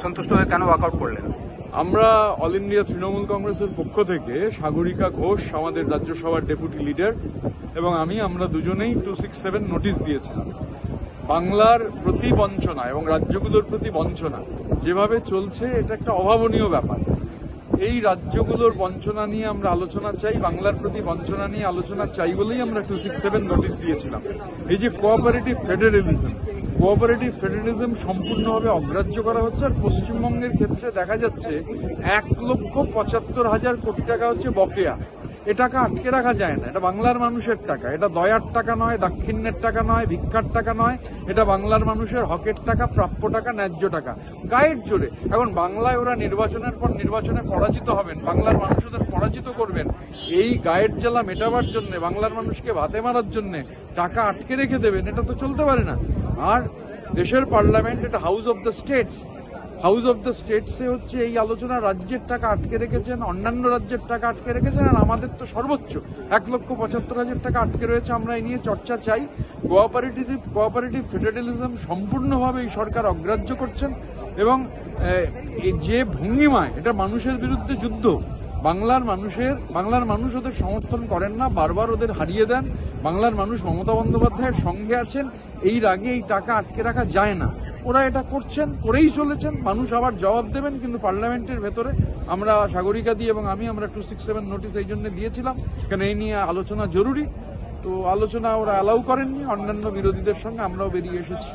অসন্তুষ্ট হয়ে কেন ওয়াকআউট করলেন? আমরা অল ইন্ডিয়া তৃণমূল কংগ্রেসের পক্ষ থেকে সাগরিকা ঘোষ আমাদের রাজ্যসভার ডেপুটি লিডার এবং আমরা দুজনেই 267 নোটিশ দিয়েছিলাম। বাংলার প্রতি বঞ্চনা এবং রাজ্যগুলোর প্রতি বঞ্চনা যেভাবে চলছে এটা একটা অভাবনীয় ব্যাপার। এই রাজ্যগুলোর বঞ্চনা নিয়ে আমরা আলোচনা চাই, বাংলার প্রতি বঞ্চনা নিয়ে আলোচনা চাই বলেই আমরা 267 নোটিশ দিয়েছিলাম। এই যে কোঅপারেটিভ ফেডারেলিজম সম্পূর্ণভাবে অগ্রাহ্য করা হচ্ছে। আর পশ্চিমবঙ্গের ক্ষেত্রে দেখা যাচ্ছে 1,75,000 কোটি টাকা হচ্ছে বকেয়া। এ টাকা আটকে রাখা যায় না। এটা বাংলার মানুষের টাকা, এটা দয়ার টাকা নয়, দাক্ষিণ্যের টাকা নয়, ভিক্ষার টাকা নয়, এটা বাংলার মানুষের হকের টাকা, প্রাপ্য টাকা, ন্যায্য টাকা। গায়ের জোরে এখন বাংলায় ওরা নির্বাচনের পর নির্বাচনে পরাজিত হবেন, বাংলার মানুষ ওদের পরাজিত করবেন। এই গায়ের জ্বালা মেটাবার জন্য, বাংলার মানুষকে ভাতে মারার জন্য টাকা আটকে রেখে দেবেন, এটা তো চলতে পারে না। আর দেশের পার্লামেন্ট এটা হাউস অব দ্য স্টেটসে হচ্ছে এই আলোচনা রাজ্যের টাকা আটকে রেখেছেন, অন্যান্য রাজ্যের টাকা আটকে রেখেছেন, আর আমাদের তো সর্বোচ্চ 1,75,000 টাকা আটকে রয়েছে। আমরা এই নিয়ে চর্চা চাই। কোঅপারেটিভ ফেডারেলিজম সম্পূর্ণভাবে এই সরকার অগ্রাহ্য করছেন এবং যে ভঙ্গিমায় এটা মানুষের বিরুদ্ধে যুদ্ধ। বাংলার মানুষ ওদের সমর্থন করেন না, বারবার ওদের হারিয়ে দেন। বাংলার মানুষ মমতা বন্দ্যোপাধ্যায়ের সঙ্গে আছেন। এই রাগে এই টাকা আটকে রাখা যায় না। ওরা এটা করেই চলেছেন। মানুষ আবার জবাব দেবেন। কিন্তু পার্লামেন্টের ভেতরে আমরা সাগরিকা দিয়ে এবং আমরা 267 নোটিশ এই জন্য দিয়েছিলাম, কারণ এই নিয়ে আলোচনা জরুরি। তো আলোচনা ওরা অ্যালাউ করেননি, অন্যান্য বিরোধীদের সঙ্গে আমরাও বেরিয়ে এসেছি।